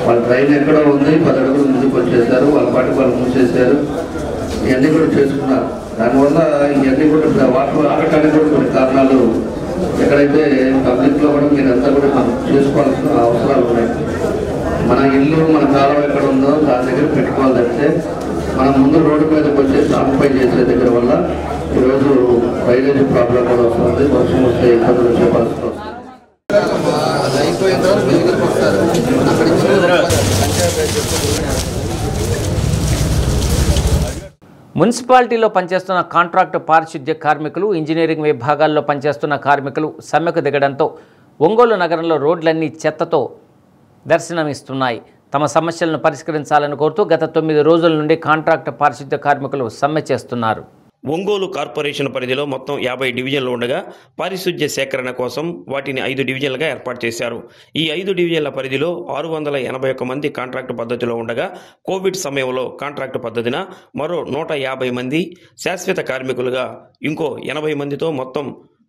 వాళ్ళ ట్రైన్ ఎక్కడో ఉంది, 10 అడుగులు ముందుకు వచ్చేసారు, వాళ్ళ పాటికి వాళ్ళు మూసేశారు. ఇవన్నీ కూడా చేసుకున్నారు. దానివల్ల ఇవన్నీ కూడా వాటర్ ఆగటానికి కూడా కొన్ని కారణాలు ఎక్కడైతే పబ్లిక్లో కూడా మీరంతా కూడా మనం చేసుకోవాల్సిన అవసరాలు ఉన్నాయి. మన ఇల్లు, మన కాలం ఎక్కడ ఉందో దాని దగ్గర పెట్టుకోవాలి తప్పితే మనం ముందు రోడ్డు మీదకి వచ్చేసి ఆక్యుపై చేసే దగ్గర వల్ల ఈరోజు డ్రైనేజ్ ప్రాబ్లం కూడా వస్తుంది. వర్షం వస్తే ఇబ్బందులు వచ్చే పరిస్థితి వస్తుంది. మున్సిపాలిటీలో పనిచేస్తున్న కాంట్రాక్టు పారిశుద్ధ్య కార్మికులు, ఇంజనీరింగ్ విభాగాల్లో పనిచేస్తున్న కార్మికులు సమ్మెకు దిగడంతో ఒంగోలు నగరంలో రోడ్లన్నీ చెత్తతో దర్శనమిస్తున్నాయి. తమ సమస్యలను పరిష్కరించాలని కోరుతూ గత 9 రోజుల నుండి కాంట్రాక్టు పారిశుద్ధ్య కార్మికులు సమ్మె చేస్తున్నారు. ఒంగోలు కార్పొరేషన్ పరిధిలో మొత్తం 50 డివిజన్లు ఉండగా పారిశుధ్య సేకరణ కోసం వాటిని 5 డివిజన్లుగా ఏర్పాటు చేశారు. ఈ 5 డివిజన్ల పరిధిలో 681 మంది కాంట్రాక్టు పద్ధతిలో ఉండగా కోవిడ్ సమయంలో కాంట్రాక్టు పద్ధతిన మరో 150 మంది, శాశ్వత కార్మికులుగా ఇంకో 80 మందితో మొత్తం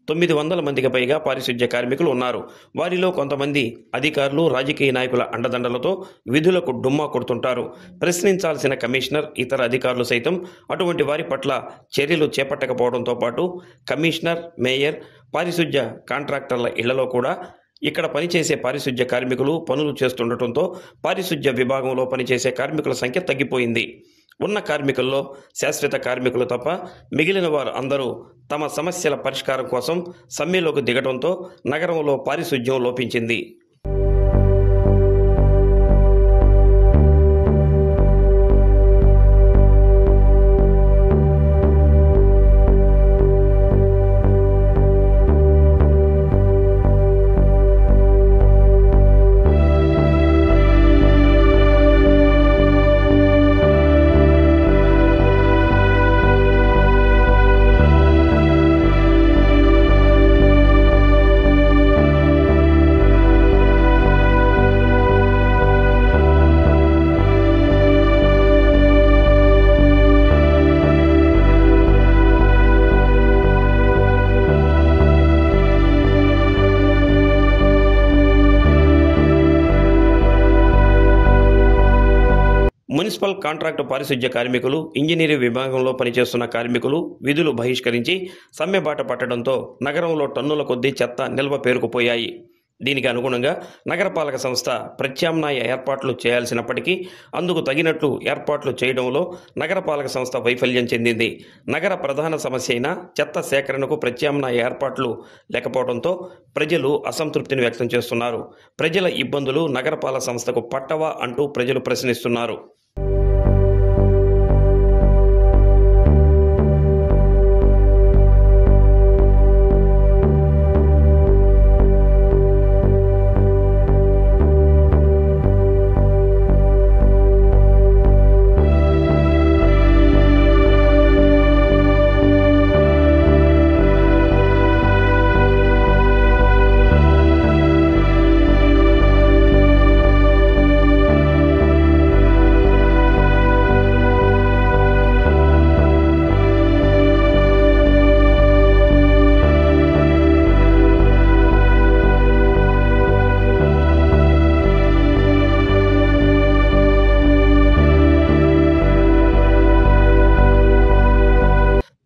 900 మందికి పైగా పారిశుధ్య కార్మికులు ఉన్నారు. వారిలో కొంతమంది అధికారులు, రాజకీయ నాయకుల అండదండలతో విధులకు డుమ్మా కొడుతుంటారు. ప్రశ్నించాల్సిన కమిషనర్, ఇతర అధికారులు సైతం అటువంటి వారి పట్ల చర్యలు చేపట్టకపోవడంతో పాటు కమిషనర్, మేయర్, పారిశుధ్య కాంట్రాక్టర్ల ఇళ్లలో కూడా ఇక్కడ పనిచేసే పారిశుధ్య కార్మికులు పనులు చేస్తుండటంతో పారిశుధ్య విభాగంలో పనిచేసే కార్మికుల సంఖ్య తగ్గిపోయింది. ఉన్న కార్మికుల్లో శాశ్వత కార్మికులు తప్ప మిగిలిన వారు అందరూ తమ సమస్యల పరిష్కారం కోసం సమ్మెలోకి దిగడంతో నగరంలో పారిశుధ్యం లోపించింది. మున్సిపల్ కాంట్రాక్టు పారిశుధ్య కార్మికులు, ఇంజనీరింగ్ విభాగంలో పనిచేస్తున్న కార్మికులు విధులు బహిష్కరించి సమ్మె బాట పట్టడంతో నగరంలో టన్నుల కొద్దీ చెత్త నిల్వ పేరుకుపోయాయి. దీనికి అనుగుణంగా నగరపాలక సంస్థ ప్రత్యామ్నాయ ఏర్పాట్లు చేయాల్సినప్పటికీ అందుకు తగినట్లు ఏర్పాట్లు చేయడంలో నగరపాలక సంస్థ వైఫల్యం చెందింది. నగర ప్రధాన సమస్య అయిన చెత్త సేకరణకు ప్రత్యామ్నాయ ఏర్పాట్లు లేకపోవడంతో ప్రజలు అసంతృప్తిని వ్యక్తం చేస్తున్నారు. ప్రజల ఇబ్బందులు నగరపాలక సంస్థకు పట్టవా అంటూ ప్రజలు ప్రశ్నిస్తున్నారు.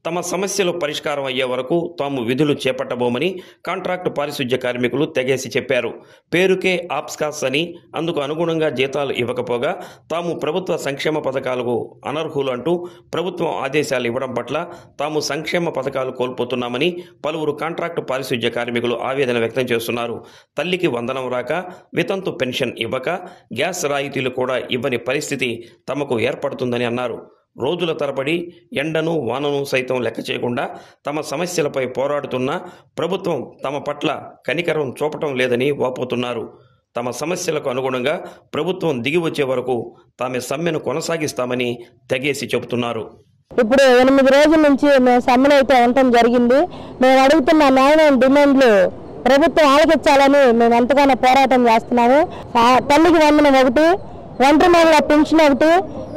తమ సమస్యలు పరిష్కారం అయ్యే వరకు తాము విధులు చేపట్టబోమని కాంట్రాక్టు పారిశుధ్య కార్మికులు తెగేసి చెప్పారు. పేరుకే ఆప్స్కాస్ అని, అందుకు అనుగుణంగా జీతాలు ఇవ్వకపోగా తాము ప్రభుత్వ సంక్షేమ పథకాలకు అనర్హులు అంటూ ప్రభుత్వం ఆదేశాలు ఇవ్వడం పట్ల తాము సంక్షేమ పథకాలు కోల్పోతున్నామని పలువురు కాంట్రాక్టు పారిశుధ్య కార్మికులు ఆవేదన వ్యక్తం చేస్తున్నారు. తల్లికి వందనం రాక, వితంతు పెన్షన్ ఇవ్వక, గ్యాస్ రాయితీలు కూడా ఇవ్వని పరిస్థితి తమకు ఏర్పడుతుందని అన్నారు. రోజుల తరబడి ఎండను వానను సైతం లెక్క చేయకుండా తమ సమస్యలపై పోరాడుతున్నా ప్రభుత్వం తమ పట్ల కనికరం చూపటం లేదని వాపోతున్నారు. తమ సమస్యలకు అనుగుణంగా ప్రభుత్వం దిగి వచ్చే వరకు తామే సమ్మెను కొనసాగిస్తామని తెగేసి చెబుతున్నారు. ఇప్పుడు 8 రోజుల నుంచి మేము సమ్మెను అయితే ఉండటం జరిగింది. మేము అడుగుతున్న న్యాయమైన డిమాండ్లు ప్రభుత్వం ఆలకించాలని మేము ఎంతగానో పోరాటం చేస్తున్నాము. తల్లికి వందనం ఒకటి, ఒంటరి మహిళ పెన్షన్ ఒకటి,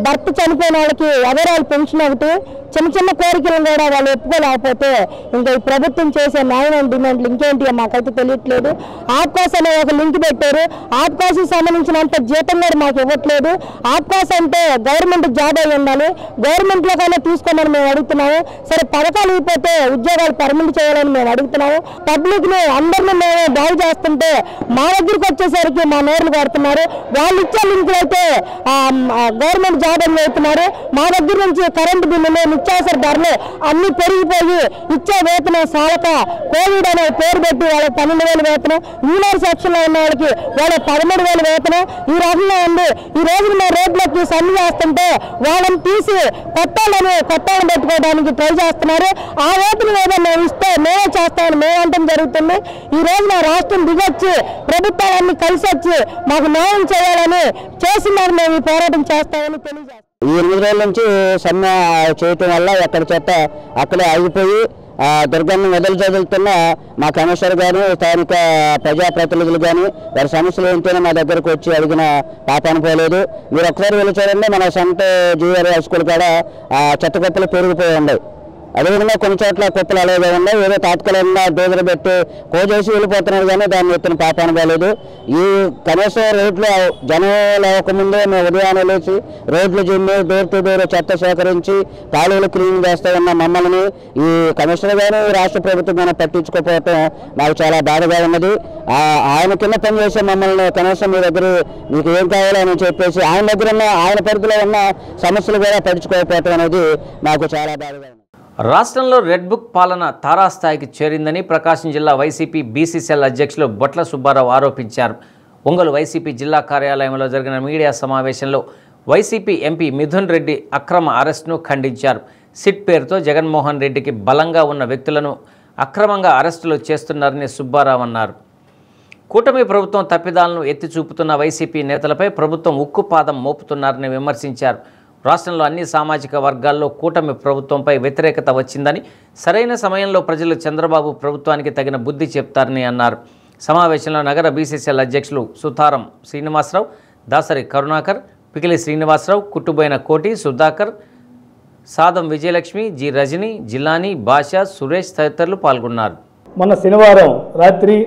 భర్త చనిపోయిన వాళ్ళకి అదరాలు పెన్షన్ ఒకటి, చిన్న చిన్న కోరికలను కూడా వాళ్ళు ఒప్పుకోలేకపోతే ఇంకా ఈ ప్రభుత్వం చేసే న్యాయమైన డిమాండ్లు ఇంకేంటి మాకైతే తెలియట్లేదు. ఆప్కాస్ అనే ఒక లింక్ పెట్టారు. ఆప్కాస్కి సంబంధించినంత జీతం కూడా మాకు ఇవ్వట్లేదు. ఆప్కాస్ అంటే గవర్నమెంట్ జాబ్ అయి ఉండాలి, గవర్నమెంట్లో కన్నా తీసుకోమని మేము అడుగుతున్నాము. సరే పథకాలు ఇవ్వకపోతే ఉద్యోగాలు పర్మనెంట్ చేయాలని మేము అడుగుతున్నాము. పబ్లిక్ని అందరినీ మేము బాగు చేస్తుంటే మా దగ్గరికి వచ్చేసరికి మా నోర్లు కొడుతున్నారు. వాళ్ళు ఇచ్చే లింకులు అయితే గవర్నమెంట్ జాబ్ అని చెబుతున్నారు. మా దగ్గర నుంచి కరెంటు బిల్లులు, నిత్యావసర ధరలు అన్ని పెరిగిపోయి ఇచ్చే వేతనం సాలక కోవిడ్ అనే పేరు పెట్టి వాళ్ళకి 12,000 వేతనం, యూనియన్ సెక్షన్లో ఉన్న వాళ్ళకి వాళ్ళ 13,000 వేతనం ఈ రకంగా ఉంది. ఈ రోజు మేము రోడ్లకి సమ్మె చేస్తుంటే వాళ్ళని తీసి కొట్టాలని పెట్టుకోవడానికి ట్రై చేస్తున్నారు. ఆ వేతనం ఏదో మేము ఇస్తే మేమే చేస్తామని మేము అంటం జరుగుతుంది. ఈ రోజు నా రాష్ట్రం దిగొచ్చి ప్రభుత్వాలన్నీ కలిసి వచ్చి మాకు న్యాయం చేయాలని చేస్తున్నారు. మేము ఈ పోరాటం చేస్తామని తెలియజేస్తాం. ఈ 8 రోజుల నుంచి సమ్మె చేయటం వల్ల ఎక్కడ చెత్త అక్కడే ఆగిపోయి దుర్గంధం వదులుతున్న మా కమిషనర్ కానీ స్థానిక ప్రజాప్రతినిధులు కానీ వారి సమస్యలు ఏంటనే మా దగ్గరకు వచ్చి అడిగిన పాపాను పోలేదు. మీరు ఒకసారి వెళ్ళి చూడండి, మన సంత జూనియర్ హై స్కూల్ కాడ చెత్త కుప్పలు పెరిగిపోయి ఉన్నాయి. అదేవిధంగా కొన్ని చోట్ల కుప్పలు అలాగే ఉన్నాయి. ఏదో తాత్కాలికంగా డోజర్ పెట్టి కోజేసి వెళ్ళిపోతున్నారు కానీ దాన్ని ఎత్తున పాపాను పోలేదు. ఈ కనీసం రోడ్లు జనం లేకముందే మేము ఉదయాన్నే లేచి రోడ్లు జిమ్మి డోర్ టు డోర్ చెత్త సేకరించి కాలువలు క్లీన్ చేస్తూ ఉన్న మమ్మల్ని ఈ కమిషనర్ కానీ రాష్ట్ర ప్రభుత్వం కానీ పట్టించుకోకపోవటం నాకు చాలా బాధగా ఉన్నది. ఆయన కింద పనిచేసే మమ్మల్ని కనీసం మీ దగ్గర మీకు ఏం కావాలో అని చెప్పేసి ఆయన దగ్గర ఉన్న ఆయన పరిధిలో ఉన్న సమస్యలు కూడా పట్టించుకోకపోవటం అనేది నాకు చాలా బాధగా ఉంది. రాష్ట్రంలో రెడ్ బుక్ పాలన తారాస్థాయికి చేరిందని ప్రకాశం జిల్లా వైసీపీ బీసీసీఎల్ అధ్యక్షులు బొట్ల సుబ్బారావు ఆరోపించారు. ఒంగోలు వైసీపీ జిల్లా కార్యాలయంలో జరిగిన మీడియా సమావేశంలో వైసీపీ ఎంపీ మిథున్ రెడ్డి అక్రమ అరెస్టును ఖండించారు. సిట్ పేరుతో జగన్మోహన్ రెడ్డికి బలంగా ఉన్న వ్యక్తులను అక్రమంగా అరెస్టులు చేస్తున్నారని సుబ్బారావు అన్నారు. కూటమి ప్రభుత్వం తప్పిదాలను ఎత్తి చూపుతున్న వైసీపీ నేతలపై ప్రభుత్వం ఉక్కుపాదం మోపుతున్నారని విమర్శించారు. రాష్ట్రంలో అన్ని సామాజిక వర్గాల్లో కూటమి ప్రభుత్వంపై వ్యతిరేకత వచ్చిందని, సరైన సమయంలో ప్రజలు చంద్రబాబు ప్రభుత్వానికి తగిన బుద్ధి చెప్తారని అన్నారు. సమావేశంలో నగర బీసీసీఎల్ అధ్యక్షులు సుతారం శ్రీనివాసరావు, దాసరి కరుణాకర్, పికిలి శ్రీనివాసరావు, కుట్టుబోయిన కోటి, సుధాకర్, సాదం విజయలక్ష్మి, జి రజని, జిల్లాని, భాష, సురేష్ తదితరులు పాల్గొన్నారు. మొన్న శనివారం రాత్రి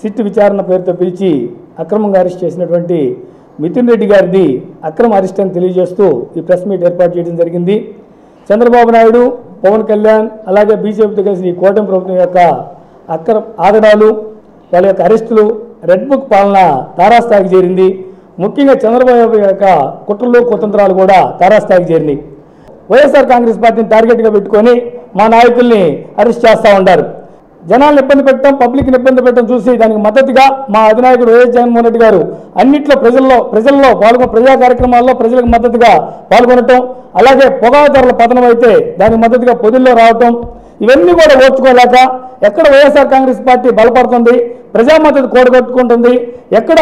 సిట్ విచారణ పేరుతో పిలిచి అక్రమంగా అరెస్ట్ చేసినటువంటి మిథున్ రెడ్డి గారిది అక్రమ అరెస్ట్ అని తెలియజేస్తూ ఈ ప్రెస్ మీట్ ఏర్పాటు చేయడం జరిగింది. చంద్రబాబు నాయుడు, పవన్ కళ్యాణ్ అలాగే బీజేపీతో కలిసి ఈ కూటమి ప్రభుత్వం యొక్క ఆగడాలు, వాళ్ళ యొక్క అరెస్టులు రెడ్ బుక్ పాలన తారాస్థాయికి చేరింది. ముఖ్యంగా చంద్రబాబు యొక్క కుట్రలు కుతంత్రాలు కూడా తారాస్థాయికి చేరినాయి. వైఎస్ఆర్ కాంగ్రెస్ పార్టీని టార్గెట్గా పెట్టుకొని మా నాయకుల్ని అరెస్ట్ చేస్తూ ఉంటారు. జనాలను ఇబ్బంది పెట్టడం, పబ్లిక్ని ఇబ్బంది పెట్టడం చూసి దానికి మద్దతుగా మా అధినాయకుడు వైఎస్ జగన్మోహన్ రెడ్డి గారు అన్నింటిలో ప్రజల్లో ప్రజా కార్యక్రమాల్లో ప్రజలకు మద్దతుగా పాల్గొనటం, అలాగే పొగాకు ధరల పతనం అయితే దానికి మద్దతుగా పొదుల్లో రావటం, ఇవన్నీ కూడా ఓర్చుకోలేక ఎక్కడ వైఎస్ఆర్ కాంగ్రెస్ పార్టీ బలపడుతుంది, ప్రజా మద్దతు కూడగట్టుకుంటుంది, ఎక్కడ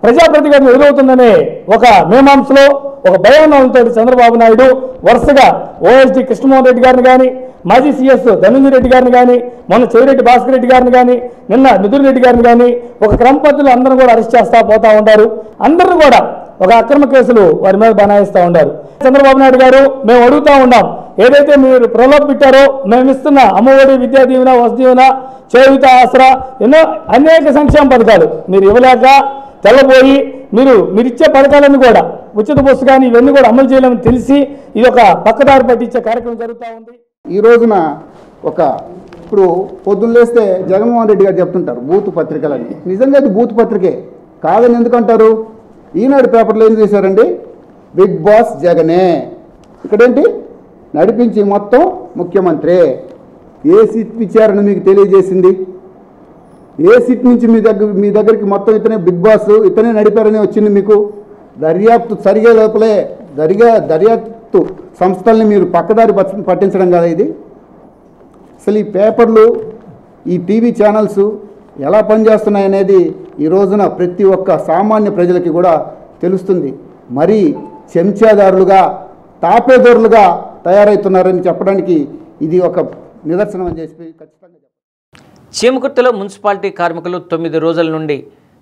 ప్రజాప్రతినిధి ఎదురవుతుందనే ఒక మీమాంసలో ఒక భయాందోళనతో చంద్రబాబు నాయుడు వరుసగా ఓఎస్డీ కృష్ణమోహన్ రెడ్డి గారిని కానీ, మాజీ సీఎస్ ధనంజయ రెడ్డి గారిని కానీ, మొన్న చెవిరెడ్డి భాస్కర్ రెడ్డి గారిని కానీ, నిన్న మిథున్ రెడ్డి గారిని కానీ ఒక క్రమ పద్ధతిలో అందరూ కూడా అరెస్ట్ చేస్తూ పోతా ఉంటారు. అందరూ కూడా ఒక అక్రమ కేసులు వారి మీద బనాయిస్తూ ఉంటారు. చంద్రబాబు నాయుడు గారు మేము అడుగుతూ ఉన్నాం, ఏదైతే మీరు ప్రలోభ పెట్టారో మేము ఇస్తున్న అమ్మఒడి, విద్యా దీవెన, వసతి దీవెన, చేయూత, ఆసరా, ఎన్నో అనేక సంక్షేమ పథకాలు మీరు ఇవ్వలేక తెల్లబోయి మీరు ఇచ్చే పథకాలన్నీ కూడా ఉచిత బస్సు కానీ ఇవన్నీ కూడా అమలు చేయలేమని తెలిసి ఇది ఒక పక్కదారి పట్టించే కార్యక్రమం జరుగుతూ ఉంది. ఈ రోజున ఇప్పుడు పొద్దున్న లేస్తే జగన్మోహన్ రెడ్డి గారు చెప్తుంటారు బూత్ పత్రికలని. నిజంగా అది బూత్ పత్రికే కాదని ఎందుకంటారు? ఈనాడు పేపర్లో ఏం చేశారండి, బిగ్ బాస్ జగనే, ఇక్కడేంటి నడిపించి మొత్తం ముఖ్యమంత్రి. ఏ సీట్ ఇచ్చారని మీకు తెలియజేసింది? ఏ సీట్ నుంచి మీ దగ్గరికి మొత్తం ఇతనే బిగ్ బాస్, ఇతనే నడిపారని వచ్చింది మీకు? దర్యాప్తు సరిగే లోపలే దర్యాప్తు సంస్థల్ని మీరు పక్కదారి పట్టించడం కదా ఇది? అసలు ఈ పేపర్లు, ఈ టీవీ ఛానల్స్ ఎలా పనిచేస్తున్నాయనేది ఈ రోజున ప్రతి ఒక్క సామాన్య ప్రజలకి కూడా తెలుస్తుంది. మరీ చెంచాదారులుగా, తాపేదోరులుగా తయారవుతున్నారని చెప్పడానికి ఇది ఒక నిదర్శనం అని చెప్పి ఖచ్చితంగా. చీమకుర్తిలో మున్సిపాలిటీ కార్మికులు 9 రోజుల నుండి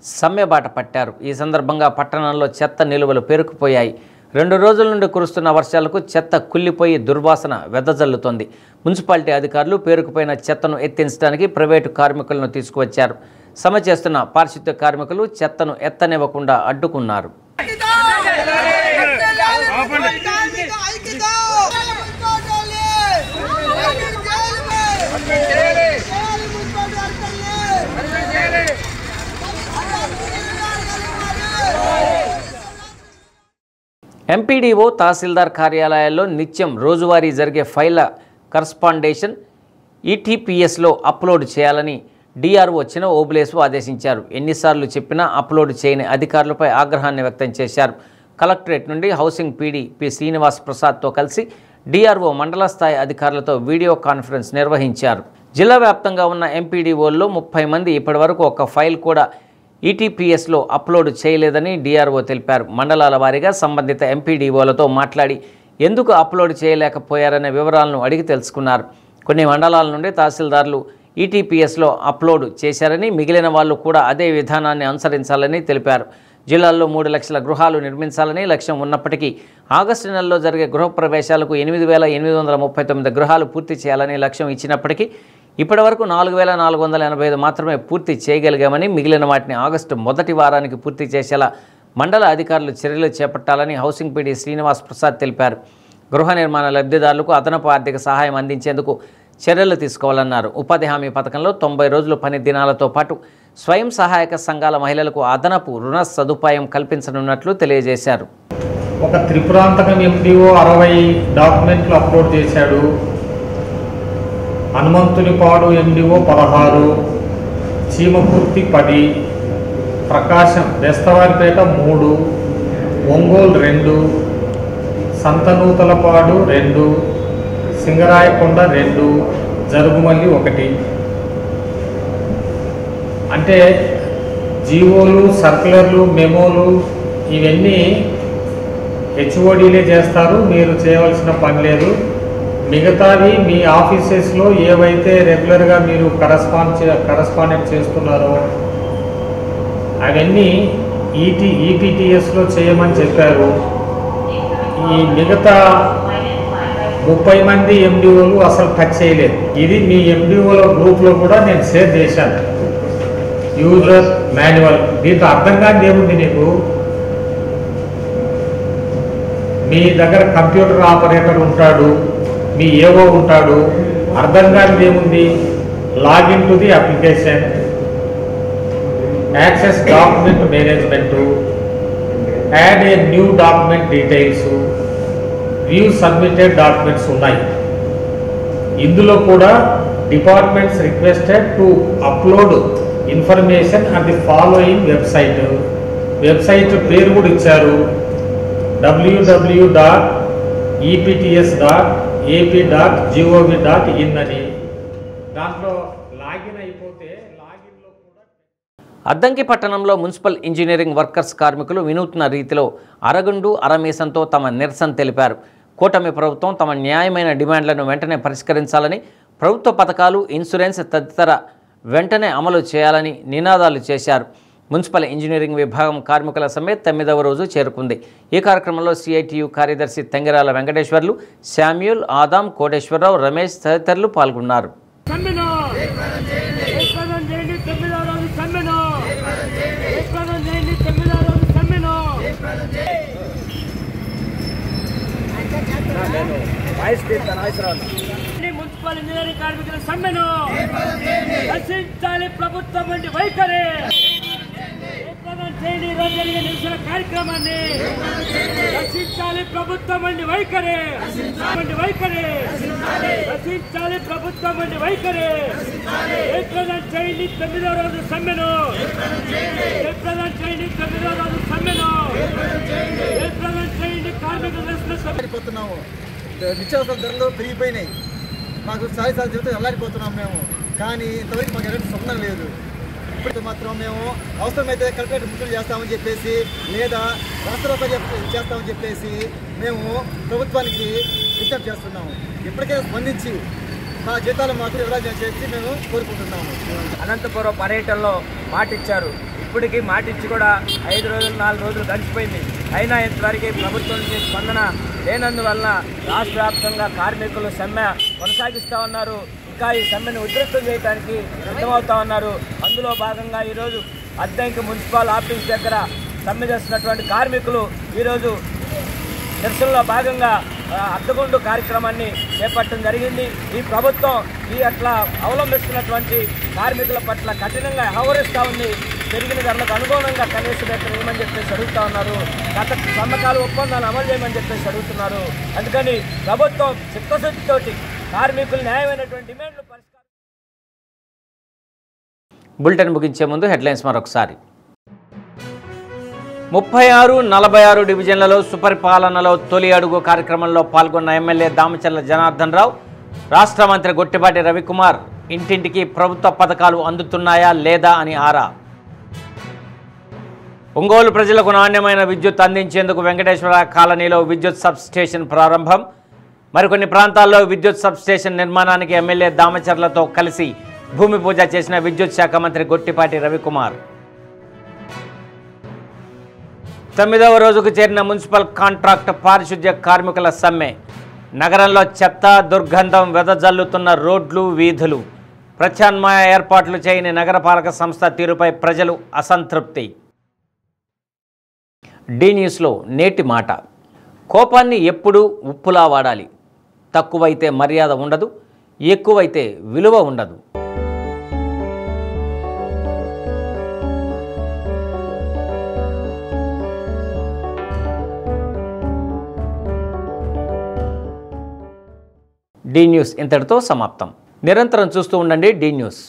సమ్మెబాట పట్టారు. ఈ సందర్భంగా పట్టణంలో చెత్త నిలువలు పేరుకుపోయాయి. 2 రోజుల నుండి కురుస్తున్న వర్షాలకు చెత్త కుళ్ళిపోయి దుర్వాసన వెదజల్లుతోంది. మున్సిపాలిటీ అధికారులు పేరుకుపోయిన చెత్తను ఎత్తించడానికి ప్రైవేటు కార్మికులను తీసుకువచ్చారు. సమ్మె చేస్తున్న పారిశుద్ధ్య కార్మికులు చెత్తను ఎత్తనివ్వకుండా అడ్డుకున్నారు. ఎంపీడీఓ, తహసీల్దార్ కార్యాలయాల్లో నిత్యం రోజువారీ జరిగే ఫైళ్ల కరస్పాండేషన్ ఈటీపీఎస్లో అప్లోడ్ చేయాలని డిఆర్ఓ చిన ఓబులేసు ఆదేశించారు. ఎన్నిసార్లు చెప్పినా అప్లోడ్ చేయని అధికారులపై ఆగ్రహాన్ని వ్యక్తం చేశారు. కలెక్టరేట్ నుండి హౌసింగ్ పీడీ పి శ్రీనివాస్ ప్రసాద్తో కలిసి డిఆర్ఓ మండల స్థాయి అధికారులతో వీడియో కాన్ఫరెన్స్ నిర్వహించారు. జిల్లా వ్యాప్తంగా ఉన్న ఎంపీడీఓల్లో 30 మంది ఇప్పటివరకు ఒక ఫైల్ కూడా ఈటీపీఎస్లో అప్లోడ్ చేయలేదని డిఆర్ఓ తెలిపారు. మండలాల వారీగా సంబంధిత ఎంపీడీఓలతో మాట్లాడి ఎందుకు అప్లోడ్ చేయలేకపోయారనే వివరాలను అడిగి తెలుసుకున్నారు. కొన్ని మండలాల నుండి తహసీల్దార్లు ఈటీపీఎస్లో అప్లోడ్ చేశారని, మిగిలిన వాళ్ళు కూడా అదే విధానాన్ని అనుసరించాలని తెలిపారు. జిల్లాల్లో 3 లక్షల గృహాలు నిర్మించాలని లక్ష్యం ఉన్నప్పటికీ ఆగస్టు నెలలో జరిగే గృహప్రవేశాలకు 8,839 గృహాలు పూర్తి చేయాలని లక్ష్యం ఇచ్చినప్పటికీ ఇప్పటివరకు 4,485 మాత్రమే పూర్తి చేయగలిగామని, మిగిలిన వాటిని ఆగస్టు మొదటి వారానికి పూర్తి చేసేలా మండల అధికారులు చర్యలు చేపట్టాలని హౌసింగ్ పీడీ శ్రీనివాస్ ప్రసాద్ తెలిపారు. గృహ నిర్మాణ లబ్ధిదారులకు అదనపు ఆర్థిక సహాయం అందించేందుకు చర్యలు తీసుకోవాలన్నారు. ఉపాధి హామీ పథకంలో 90 రోజులు పని దినాలతో పాటు స్వయం సహాయక సంఘాల మహిళలకు అదనపు రుణ సదుపాయం కల్పించనున్నట్లు తెలియజేశారు. ఒక త్రిపురాంతకం ఎండిఓ 60 డాక్యుమెంట్లు అప్లోడ్ చేశాడు. హనుమంతునిపాడు ఎండిఓ 16, చీమకుర్తి 10, ప్రకాశం బెస్తవారిపేట 3, ఒంగోలు 2, సంతనూతలపాడు 2, సింగరాయకొండ 2, జరుగుమల్లి 1. అంటే జీవోలు, సర్క్యులర్లు, మెమోలు ఇవన్నీ హెచ్ఓడీలే చేస్తారు, మీరు చేయవలసిన పని లేదు. మిగతావి మీ ఆఫీసెస్లో ఏవైతే రెగ్యులర్గా మీరు కరస్పాండెంట్ చేస్తున్నారో అవన్నీ ఈపీటీఎస్లో చేయమని చెప్పారు. ఈ మిగతా 30 మంది ఎండిఓలు అసలు టచ్ చేయలేదు. ఇది మీ ఎండిఓల గ్రూప్లో కూడా నేను షేర్ చేశాను. యూజర్ మాన్యువల్, దీంట్లో అర్థం కాని ఏముంది నీకు? మీ దగ్గర కంప్యూటర్ ఆపరేటర్ ఉంటాడు, మీ ఏవో ఉంటాడు, అర్థం కానిది ఏముంది? Login to the application, access document management, add a new document details, view submitted documents ఉన్నాయి. ఇందులో కూడా departments requested to upload information at the following website పేరు కూడా ఇచ్చారు, www.epts.ap.gov.in అని. దాంట్లో లాగిన్ అయిపోతే లాగిన్లో కూడా అద్దంకి పట్టణంలో మున్సిపల్ ఇంజనీరింగ్ వర్కర్స్ కార్మికులు వినూత్న రీతిలో అరగుండు అరమీసంతో తమ నిరసన తెలిపారు. కూటమి ప్రభుత్వం తమ న్యాయమైన డిమాండ్లను వెంటనే పరిష్కరించాలని, ప్రభుత్వ పథకాలు, ఇన్సూరెన్స్ తదితర వెంటనే అమలు చేయాలని నినాదాలు చేశారు. మున్సిపల్ ఇంజనీరింగ్ విభాగం కార్మికుల సమ్మె 9వ రోజు చేరుకుంది. ఈ కార్యక్రమంలో సిఐటియు కార్యదర్శి తెంగరాల వెంకటేశ్వర్లు, శామ్యూల్, ఆదాం, కోటేశ్వరరావు, రమేష్ తదితరులు పాల్గొన్నారు. మున్సిపల్ ఇంజనీరింగ్ కార్మికుల సమ్మెను రక్షించాలి ప్రభుత్వం వంటి వైఖరి, చేయండి ఈరోజు జరిగే నిరసన కార్యక్రమాన్ని రక్షించాలి ప్రభుత్వం వంటి వైఖరి, రక్షించాలి ప్రభుత్వం వంటి వైఖరి. రిప్రజెంట్ చేయండి 9వ రోజు సమ్మెను, రిప్రజెంట్ చేయండి 9వ రోజు సమ్మెను, రిప్రజెంట్ చేయండి కార్మికుల నిరసన సమ్మె. నిత్యావసర ధరలు పెరిగిపోయినాయి. మాకు సాయి జీవితం వెళ్ళాడిపోతున్నాం మేము, కానీ ఇంతవరకు మాకు ఎలాంటి స్వప్నం లేదు. ఇప్పుడు మాత్రం మేము అవసరమైతే కలెక్టరేట్ ముట్టడి చేస్తామని చెప్పేసి, లేదా రాష్ట్రపతి చేస్తామని చెప్పేసి మేము ప్రభుత్వానికి విజ్ఞప్తి చేస్తున్నాము. ఇప్పటికే స్పందించి మా జీతాలు మాత్రం ఇవ్వాలని చెప్పి మేము కోరుకుంటున్నాము. అనంతపురం పర్యటనలో మాటిచ్చారు. ఇప్పటికీ మాటిచ్చి కూడా 5 రోజులు 4 రోజులు గడిచిపోయింది. అయినా ఇంతవరకు ప్రభుత్వం నుంచి స్పందన లేనందువలన రాష్ట్ర వ్యాప్తంగా కార్మికులు సమ్మె కొనసాగిస్తూ ఉన్నారు. ఇంకా ఈ సమ్మెను ఉధృతం చేయడానికి సిద్ధమవుతా ఉన్నారు. అందులో భాగంగా ఈరోజు అద్దంకి మున్సిపల్ ఆఫీస్ దగ్గర సమ్మె చేస్తున్నటువంటి కార్మికులు ఈరోజు నిరసనలో భాగంగా అద్దగుండు కార్యక్రమాన్ని చేపట్టడం జరిగింది. ఈ ప్రభుత్వం ఈ అట్లా అవలంబిస్తున్నటువంటి కార్మికుల పట్ల కఠినంగా వ్యవహరిస్తూ ఉంది. పెరిగిన ధరలకు అనుగుణంగా కనీస వేతనం ఇవ్వమని చెప్పేసి అడుగుతా ఉన్నారు. గత సమ్మకాల ఒప్పందాలు అమలు చేయమని చెప్పేసి అడుగుతున్నారు. అందుకని ప్రభుత్వం చిత్తశుద్ధితోటి కార్మికులు న్యాయమైనటువంటి డిమాండ్లు పరిష్కారం. బులెటిన్ ముగించే ముందు హెడ్లైన్స్ మరొకసారి. 36-46 డివిజన్లలో సుపరిపాలనలో తొలి అడుగు కార్యక్రమంలో పాల్గొన్న ఎమ్మెల్యే దామచర్ల జనార్దన్ రావు, రాష్ట్ర మంత్రి గొట్టిపాటి రవికుమార్ ఇంటింటికి ప్రభుత్వ పథకాలు అందుతున్నాయా లేదా అని ఆరా. ఒంగోలు ప్రజలకు నాణ్యమైన విద్యుత్ అందించేందుకు వెంకటేశ్వర కాలనీలో విద్యుత్ సబ్స్టేషన్ ప్రారంభం. మరికొన్ని ప్రాంతాల్లో విద్యుత్ సబ్స్టేషన్ నిర్మాణానికి ఎమ్మెల్యే దామచర్లతో కలిసి భూమి పూజ చేసిన విద్యుత్ శాఖ మంత్రి గొట్టిపాటి రవికుమార్. 9వ రోజుకు చేరిన మున్సిపల్ కాంట్రాక్ట్ పారిశుద్ధ్య కార్మికుల సమ్మె. నగరంలో చెత్త, దుర్గంధం వెదజల్లుతున్న రోడ్లు, వీధులు. ప్రత్యామ్నాయ ఏర్పాట్లు చేయని నగరపాలక సంస్థ తీరుపై ప్రజలు అసంతృప్తి. డి న్యూస్లో నేటి మాట. కోపాన్ని ఎప్పుడూ ఉప్పులా వాడాలి. తక్కువైతే మర్యాద ఉండదు, ఎక్కువైతే విలువ ఉండదు. డి న్యూస్ ఇంతటితో సమాప్తం. నిరంతరం చూస్తూ ఉండండి డి న్యూస్.